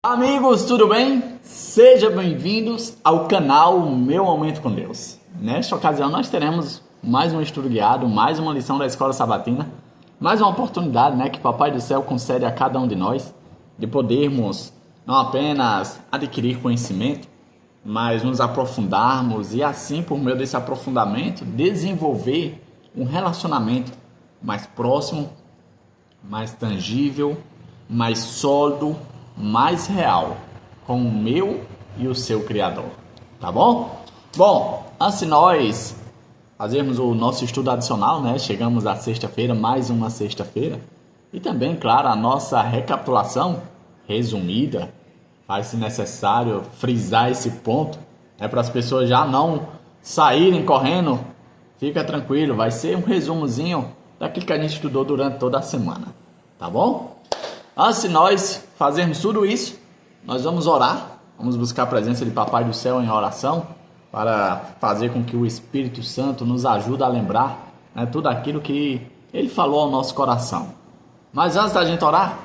Amigos, tudo bem? Sejam bem-vindos ao canal Meu Momento com Deus. Nesta ocasião nós teremos mais um estudo guiado, mais uma lição da Escola Sabatina, mais uma oportunidade, que Papai do Céu concede a cada um de nós de podermos não apenas adquirir conhecimento, mas nos aprofundarmos e assim, por meio desse aprofundamento, desenvolver um relacionamento mais próximo, mais tangível, mais sólido, mais real com o meu e o seu Criador, tá bom? Bom, antes de nós fazermos o nosso estudo adicional, chegamos à sexta-feira, mais uma sexta-feira, e também, claro, a nossa recapitulação resumida, faz-se necessário frisar esse ponto, para as pessoas já não saírem correndo. Fica tranquilo, vai ser um resumozinho daquilo que a gente estudou durante toda a semana, tá bom? Antes de nós fazermos tudo isso, nós vamos orar, vamos buscar a presença de Papai do Céu em oração, para fazer com que o Espírito Santo nos ajude a lembrar tudo aquilo que Ele falou ao nosso coração. Mas antes da gente orar,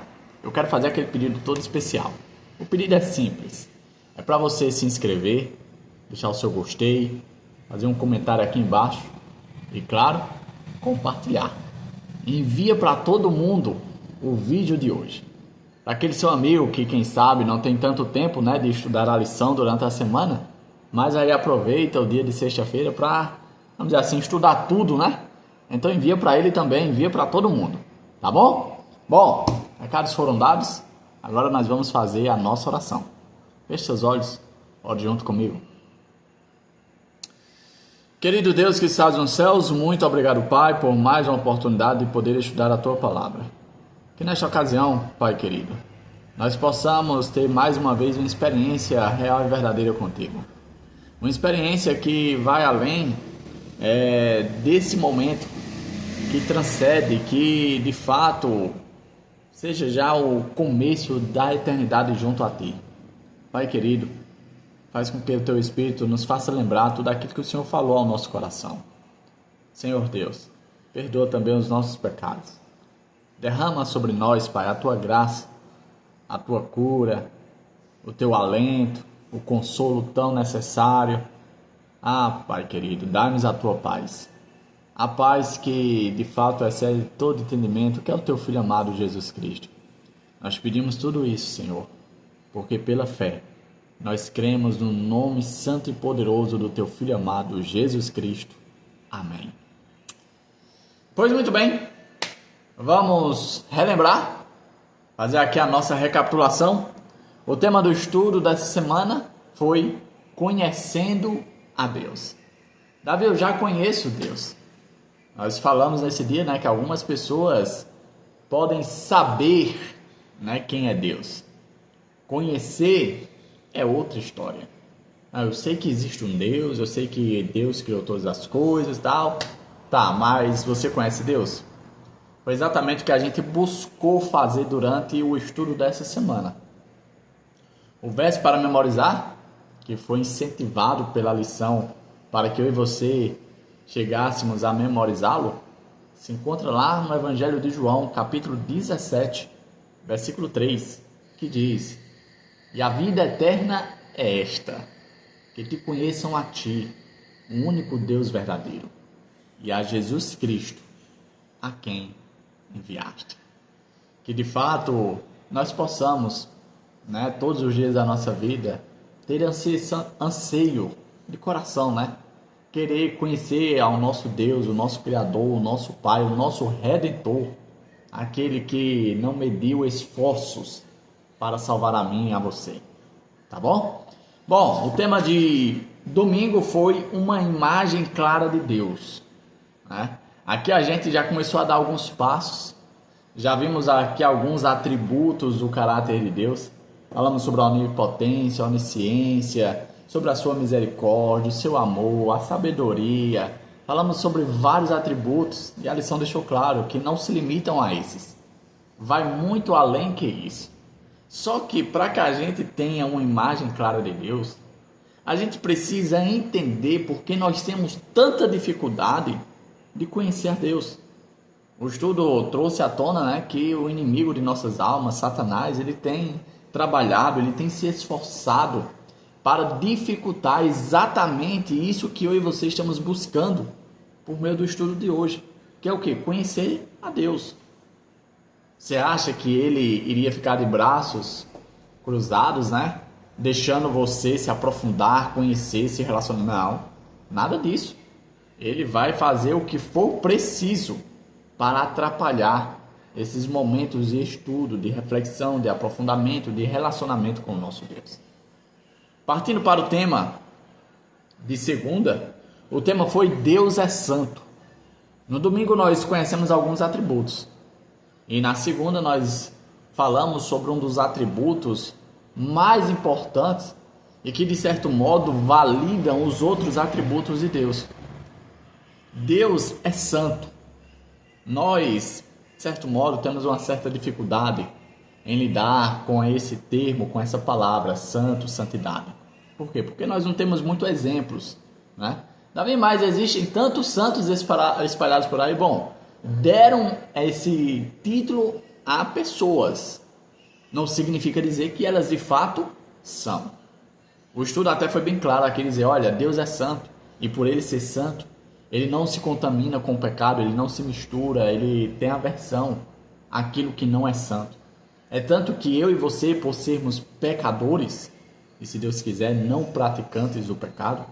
eu quero fazer aquele pedido todo especial. O pedido é simples, é para você se inscrever, deixar o seu gostei, fazer um comentário aqui embaixo e, claro, compartilhar. Envia para todo mundo o vídeo de hoje. Para aquele seu amigo que, quem sabe, não tem tanto tempo de estudar a lição durante a semana, mas aí aproveita o dia de sexta-feira para, vamos dizer assim, estudar tudo, Então envia para ele também, envia para todo mundo, tá bom? Bom, recados foram dados, agora nós vamos fazer a nossa oração. Feche seus olhos, ore junto comigo. Querido Deus que estás nos céus, muito obrigado, Pai, por mais uma oportunidade de poder estudar a Tua Palavra. Que nesta ocasião, Pai querido, nós possamos ter mais uma vez uma experiência real e verdadeira contigo. Uma experiência que vai além desse momento, que transcende, que de fato seja já o começo da eternidade junto a Ti. Pai querido, faz com que o Teu Espírito nos faça lembrar tudo aquilo que o Senhor falou ao nosso coração. Senhor Deus, perdoa também os nossos pecados. Derrama sobre nós, Pai, a Tua graça, a Tua cura, o Teu alento, o consolo tão necessário. Pai querido, dá-nos a Tua paz. A paz que, de fato, excede todo entendimento, que é o Teu Filho amado, Jesus Cristo. Nós pedimos tudo isso, Senhor, porque pela fé, nós cremos no nome santo e poderoso do Teu Filho amado, Jesus Cristo. Amém. Pois muito bem. Vamos relembrar, fazer aqui a nossa recapitulação. O tema do estudo dessa semana foi Conhecendo a Deus. Davi, eu já conheço Deus. Nós falamos nesse dia que algumas pessoas podem saber quem é Deus. Conhecer é outra história. Eu sei que existe um Deus, eu sei que Deus criou todas as coisas e tal. Tá, mas você conhece Deus? Foi exatamente o que a gente buscou fazer durante o estudo dessa semana. O verso para memorizar, que foi incentivado pela lição para que eu e você chegássemos a memorizá-lo, se encontra lá no Evangelho de João, capítulo 17, versículo 3, que diz: E a vida eterna é esta, que te conheçam a ti, o único Deus verdadeiro, e a Jesus Cristo, a quem enviaste. Que de fato nós possamos, todos os dias da nossa vida, ter anseio de coração, querer conhecer ao nosso Deus, o nosso Criador, o nosso Pai, o nosso Redentor, aquele que não mediu esforços para salvar a mim e a você, tá bom? Bom, o tema de domingo foi uma imagem clara de Deus, Aqui a gente já começou a dar alguns passos, já vimos aqui alguns atributos do caráter de Deus, falamos sobre a onipotência, a onisciência, sobre a sua misericórdia, o seu amor, a sabedoria, falamos sobre vários atributos e a lição deixou claro que não se limitam a esses, vai muito além que isso. Só que para que a gente tenha uma imagem clara de Deus, a gente precisa entender por que nós temos tanta dificuldade de conhecer a Deus. O estudo trouxe à tona que o inimigo de nossas almas, Satanás, ele tem trabalhado, ele tem se esforçado para dificultar exatamente isso que eu e você estamos buscando por meio do estudo de hoje, que é o quê? Conhecer a Deus. Você acha que ele iria ficar de braços cruzados, né? Deixando você se aprofundar, conhecer, se relacionar? Não, nada disso. Ele vai fazer o que for preciso para atrapalhar esses momentos de estudo, de reflexão, de aprofundamento, de relacionamento com o nosso Deus. Partindo para o tema de segunda, o tema foi Deus é Santo. No domingo nós conhecemos alguns atributos. E na segunda nós falamos sobre um dos atributos mais importantes e que de certo modo validam os outros atributos de Deus. Deus é santo. Nós, de certo modo, temos uma certa dificuldade em lidar com esse termo, com essa palavra, santo, santidade. Por quê? Porque nós não temos muitos exemplos, né? Daí mais, existem tantos santos espalhados por aí. Bom, deram esse título a pessoas. Não significa dizer que elas de fato são. O estudo até foi bem claro aqui, dizer, olha, Deus é santo. E por ele ser santo, ele não se contamina com o pecado, ele não se mistura, ele tem aversão àquilo que não é santo. É tanto que eu e você, por sermos pecadores, e se Deus quiser, não praticantes do pecado,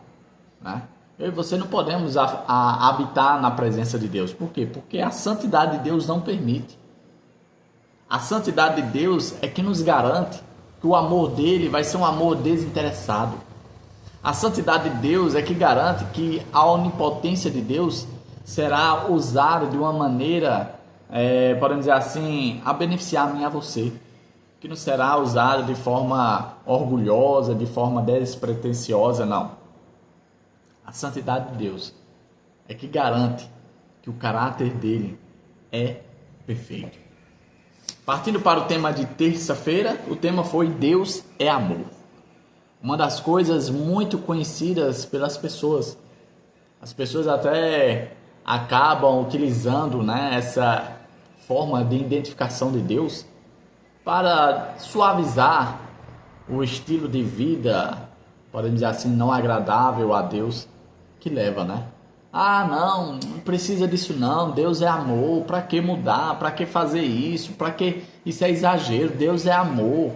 né? Eu e você não podemos habitar na presença de Deus. Por quê? Porque a santidade de Deus não permite. A santidade de Deus é que nos garante que o amor dele vai ser um amor desinteressado. A santidade de Deus é que garante que a onipotência de Deus será usada de uma maneira, podemos dizer assim, a beneficiar a mim e a você. Que não será usada de forma orgulhosa, de forma despretensiosa, não. A santidade de Deus é que garante que o caráter dele é perfeito. Partindo para o tema de terça-feira, o tema foi Deus é amor. Uma das coisas muito conhecidas pelas pessoas. As pessoas até acabam utilizando, né, essa forma de identificação de Deus para suavizar o estilo de vida, podemos dizer assim, não agradável a Deus que leva, né? Ah, não precisa disso não, Deus é amor, para que mudar, para que fazer isso, para que isso é exagero, Deus é amor.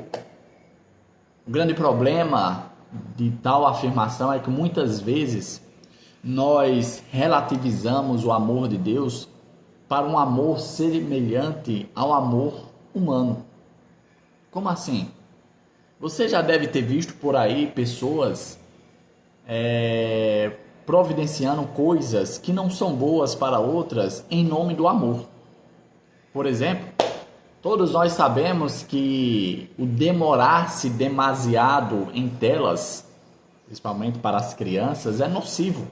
O grande problema de tal afirmação é que muitas vezes nós relativizamos o amor de Deus para um amor semelhante ao amor humano. Como assim? Você já deve ter visto por aí pessoas providenciando coisas que não são boas para outras em nome do amor. Por exemplo, todos nós sabemos que o demorar-se demasiado em telas, principalmente para as crianças, é nocivo.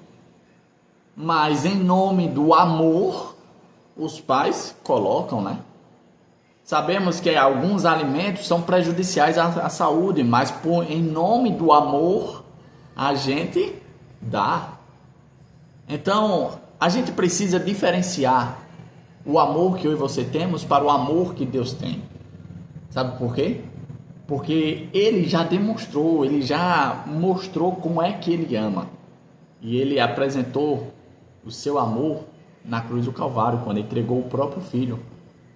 Mas em nome do amor, os pais colocam, né? Sabemos que alguns alimentos são prejudiciais à saúde, mas em nome do amor, a gente dá. Então, a gente precisa diferenciar o amor que eu e você temos para o amor que Deus tem. Sabe por quê? Porque ele já demonstrou, ele já mostrou como é que ele ama. E ele apresentou o seu amor na cruz do Calvário, quando ele entregou o próprio Filho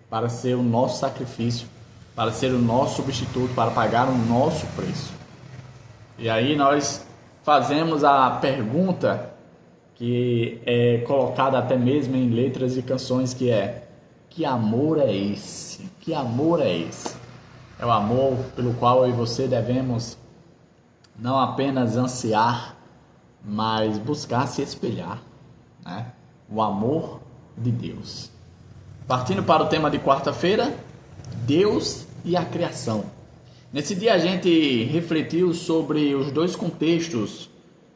para ser o nosso sacrifício, para ser o nosso substituto, para pagar o nosso preço. E aí nós fazemos a pergunta que é colocada até mesmo em letras de canções, que é: que amor é esse? Que amor é esse? É o amor pelo qual eu e você devemos não apenas ansiar, mas buscar se espelhar, né? O amor de Deus. Partindo para o tema de quarta-feira, Deus e a criação. Nesse dia a gente refletiu sobre os dois contextos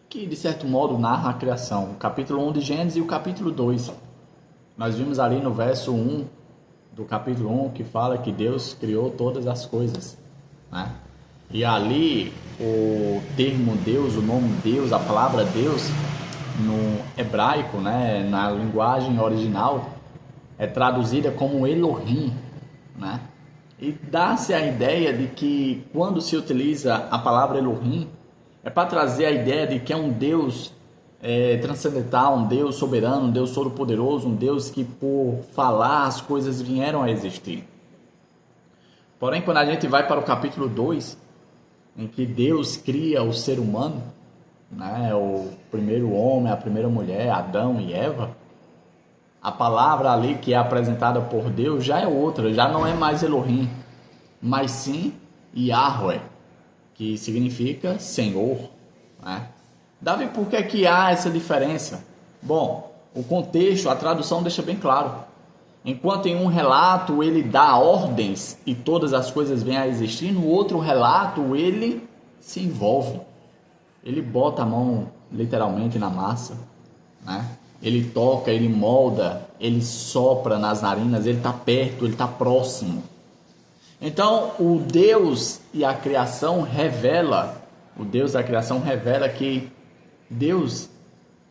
que de certo modo narram a criação, o capítulo 1 de Gênesis e o capítulo 2. Nós vimos ali no verso 1 do capítulo 1 que fala que Deus criou todas as coisas, né? E ali o termo Deus, o nome Deus, a palavra Deus no hebraico, né, na linguagem original, é traduzida como Elohim, né? E dá-se a ideia de que quando se utiliza a palavra Elohim, é para trazer a ideia de que é um Deus transcendental, um Deus soberano, um Deus todo-poderoso, um Deus que por falar as coisas vieram a existir. Porém, quando a gente vai para o capítulo 2, em que Deus cria o ser humano, né, o primeiro homem, a primeira mulher, Adão e Eva, a palavra ali que é apresentada por Deus já é outra, já não é mais Elohim, mas sim Yahweh, que significa Senhor, né? Davi, por que há essa diferença? Bom, o contexto, a tradução deixa bem claro. Enquanto em um relato ele dá ordens e todas as coisas vêm a existir, no outro relato ele se envolve. Ele bota a mão literalmente na massa, né? Ele toca, ele molda, ele sopra nas narinas, ele está perto, ele está próximo. Então, o Deus e a criação revela, que Deus,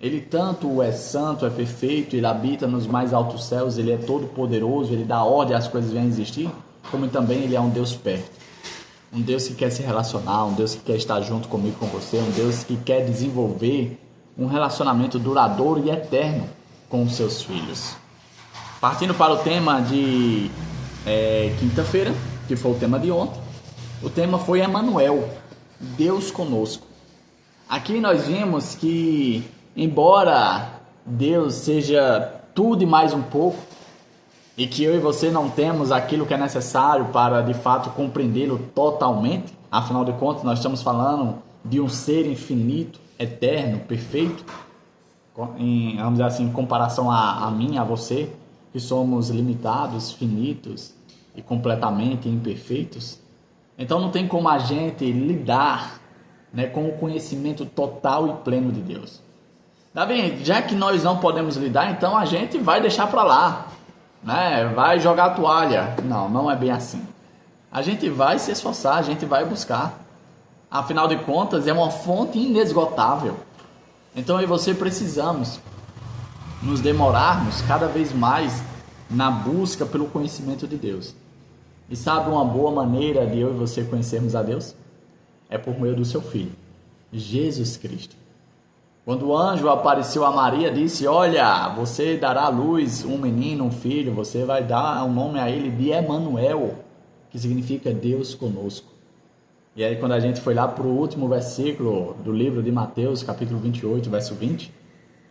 ele tanto é santo, é perfeito, ele habita nos mais altos céus, ele é todo poderoso, ele dá ordem às coisas virem a existir, como também ele é um Deus perto. Um Deus que quer se relacionar, um Deus que quer estar junto comigo, com você, um Deus que quer desenvolver um relacionamento duradouro e eterno com os seus filhos. Partindo para o tema de quinta-feira, que foi o tema de ontem, o tema foi Emanuel, Deus conosco. Aqui nós vimos que, embora Deus seja tudo e mais um pouco, e que eu e você não temos aquilo que é necessário para de fato compreendê-lo totalmente, afinal de contas nós estamos falando de um ser infinito, eterno, perfeito, vamos dizer assim, em comparação a mim, a você, que somos limitados, finitos e completamente imperfeitos. Então não tem como a gente lidar, né, com o conhecimento total e pleno de Deus. Tá bem? Já que nós não podemos lidar, então a gente vai deixar para lá, né? Vai jogar a toalha. Não, não é bem assim. A gente vai se esforçar, a gente vai buscar. Afinal de contas, é uma fonte inesgotável. Então eu e você precisamos nos demorarmos cada vez mais na busca pelo conhecimento de Deus. E sabe uma boa maneira de eu e você conhecermos a Deus? É por meio do seu Filho, Jesus Cristo. Quando o anjo apareceu a Maria, disse: olha, você dará à luz um menino, um filho, você vai dar o nome a ele de Emanuel, que significa Deus conosco. E aí quando a gente foi lá para o último versículo do livro de Mateus, capítulo 28, verso 20,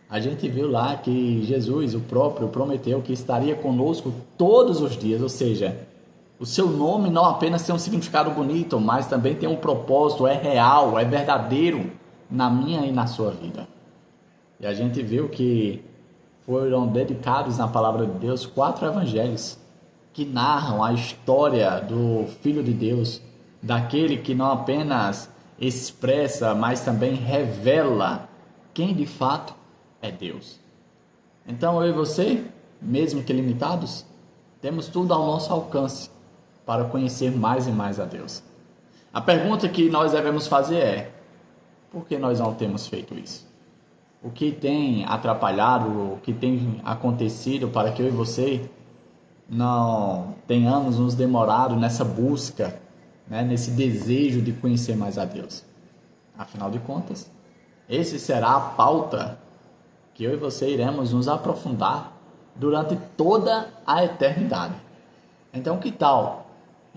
a gente viu lá que Jesus, o próprio, prometeu que estaria conosco todos os dias, ou seja, o seu nome não apenas tem um significado bonito, mas também tem um propósito, é real, é verdadeiro na minha e na sua vida. E a gente viu que foram dedicados na palavra de Deus 4 evangelhos que narram a história do Filho de Deus, daquele que não apenas expressa, mas também revela quem de fato é Deus. Então eu e você, mesmo que limitados, temos tudo ao nosso alcance para conhecer mais e mais a Deus. A pergunta que nós devemos fazer é: por que nós não temos feito isso? O que tem atrapalhado, o que tem acontecido para que eu e você não tenhamos nos demorado nessa busca, né, nesse desejo de conhecer mais a Deus? Afinal de contas, esse será a pauta que eu e você iremos nos aprofundar durante toda a eternidade. Então, que tal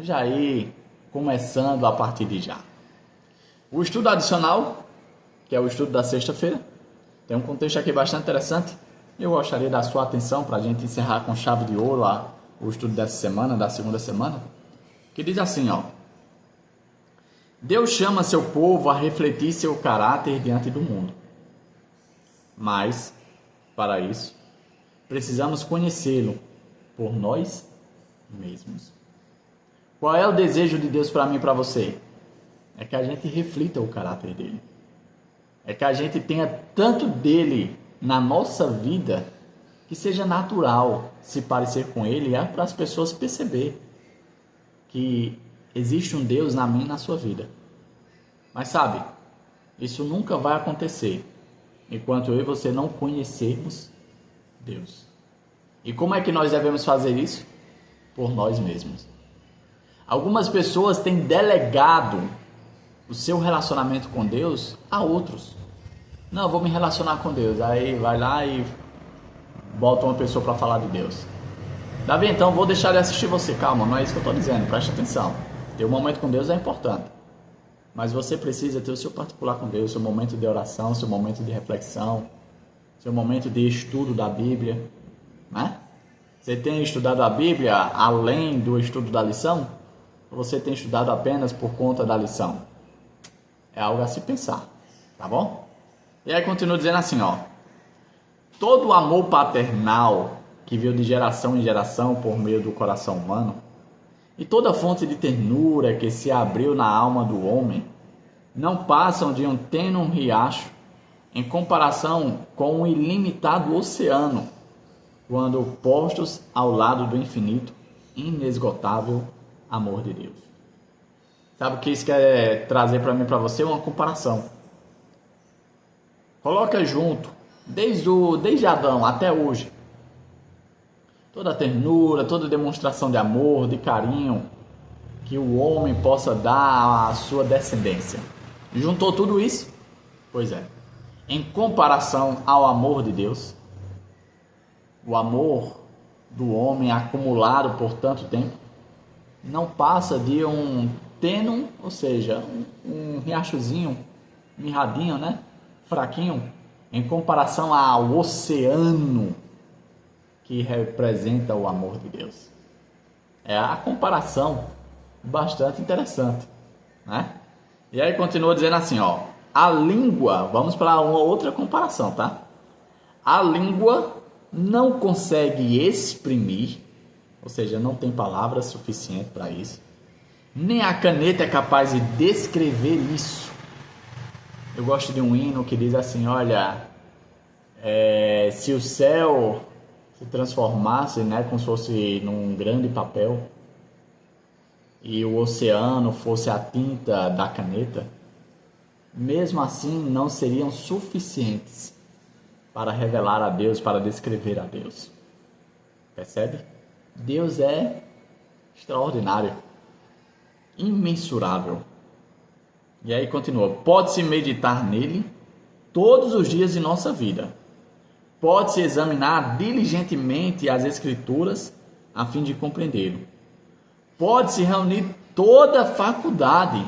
já ir começando a partir de já? O estudo adicional, que é o estudo da sexta-feira, tem um contexto aqui bastante interessante. Eu gostaria da sua atenção para a gente encerrar com chave de ouro o estudo dessa semana, da segunda semana, que diz assim, ó: Deus chama seu povo a refletir seu caráter diante do mundo. Mas, para isso, precisamos conhecê-lo por nós mesmos. Qual é o desejo de Deus para mim e para você? É que a gente reflita o caráter dele. É que a gente tenha tanto dele na nossa vida que seja natural se parecer com ele, é para as pessoas perceber que existe um Deus na minha e na sua vida. Mas sabe, isso nunca vai acontecer enquanto eu e você não conhecermos Deus. E como é que nós devemos fazer isso? Por nós mesmos. Algumas pessoas têm delegado o seu relacionamento com Deus a outros. Não, eu vou me relacionar com Deus. Aí vai lá e bota uma pessoa para falar de Deus. Davi, então vou deixar de assistir você. Calma, não é isso que eu estou dizendo, preste atenção. Ter um momento com Deus é importante. Mas você precisa ter o seu particular com Deus, seu momento de oração, seu momento de reflexão, seu momento de estudo da Bíblia, né? Você tem estudado a Bíblia além do estudo da lição? Ou você tem estudado apenas por conta da lição? É algo a se pensar, tá bom? E aí continua dizendo assim, ó. Todo o amor paternal que veio de geração em geração por meio do coração humano, e toda fonte de ternura que se abriu na alma do homem, não passam de um tênue riacho em comparação com um ilimitado oceano, quando postos ao lado do infinito, inesgotável amor de Deus. Sabe o que isso quer trazer para mim e para você? Uma comparação. Coloca junto, desde Adão até hoje, toda a ternura, toda a demonstração de amor, de carinho que o homem possa dar à sua descendência. Juntou tudo isso? Pois é. Em comparação ao amor de Deus, o amor do homem acumulado por tanto tempo não passa de um tênue, ou seja, um riachozinho, mirradinho, né? Fraquinho, em comparação ao oceano que representa o amor de Deus. É a comparação bastante interessante, né? E aí continua dizendo assim, ó, a língua, vamos para uma outra comparação, tá? A língua não consegue exprimir, ou seja, não tem palavras suficientes para isso, nem a caneta é capaz de descrever isso. Eu gosto de um hino que diz assim, olha, se o céu se transformasse, né, como se fosse num grande papel, e o oceano fosse a tinta da caneta, mesmo assim não seriam suficientes para revelar a Deus, para descrever a Deus. Percebe? Deus é extraordinário, imensurável. E aí continua, pode-se meditar nele todos os dias de nossa vida. Pode-se examinar diligentemente as Escrituras a fim de compreendê-lo. Pode-se reunir toda a faculdade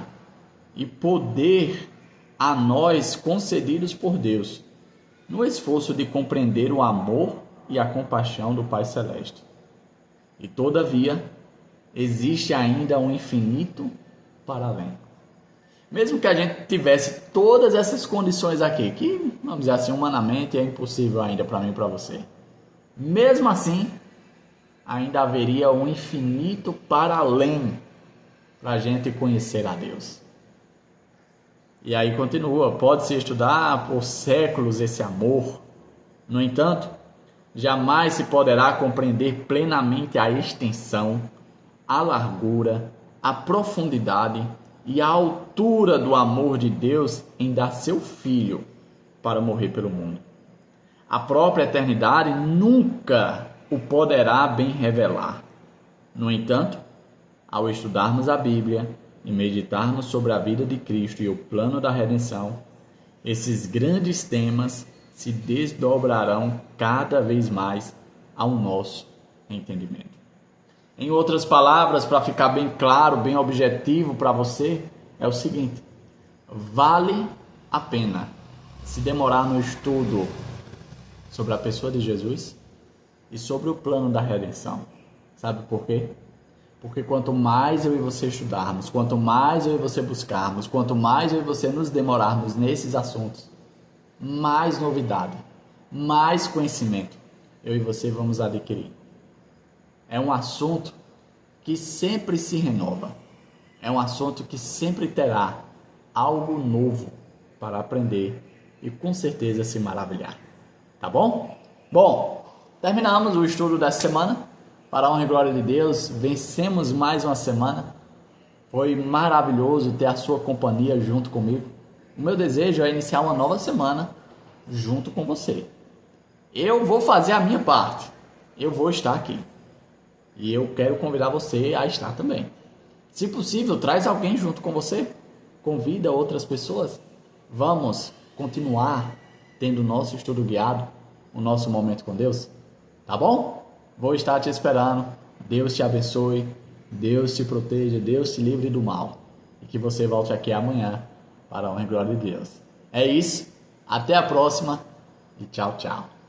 e poder a nós concedidos por Deus, no esforço de compreender o amor e a compaixão do Pai Celeste. E todavia, existe ainda um infinito para além. Mesmo que a gente tivesse todas essas condições aqui, que, vamos dizer assim, humanamente é impossível ainda para mim e para você. Mesmo assim, ainda haveria um infinito para além para a gente conhecer a Deus. E aí continua, pode-se estudar por séculos esse amor. No entanto, jamais se poderá compreender plenamente a extensão, a largura, a profundidade e a altura do amor de Deus em dar seu Filho para morrer pelo mundo. A própria eternidade nunca o poderá bem revelar. No entanto, ao estudarmos a Bíblia e meditarmos sobre a vida de Cristo e o plano da redenção, esses grandes temas se desdobrarão cada vez mais ao nosso entendimento. Em outras palavras, para ficar bem claro, bem objetivo para você, é o seguinte: vale a pena se demorar no estudo sobre a pessoa de Jesus e sobre o plano da redenção. Sabe por quê? Porque quanto mais eu e você estudarmos, quanto mais eu e você buscarmos, quanto mais eu e você nos demorarmos nesses assuntos, mais novidade, mais conhecimento eu e você vamos adquirir. É um assunto que sempre se renova. É um assunto que sempre terá algo novo para aprender e com certeza se maravilhar. Tá bom? Bom, terminamos o estudo dessa semana. Para a honra e glória de Deus, vencemos mais uma semana. Foi maravilhoso ter a sua companhia junto comigo. O meu desejo é iniciar uma nova semana junto com você. Eu vou fazer a minha parte. Eu vou estar aqui. E eu quero convidar você a estar também. Se possível, traz alguém junto com você. Convida outras pessoas. Vamos continuar tendo o nosso estudo guiado, o nosso momento com Deus. Tá bom? Vou estar te esperando. Deus te abençoe. Deus te proteja. Deus te livre do mal. E que você volte aqui amanhã para a honra e glória de Deus. É isso. Até a próxima. E tchau, tchau.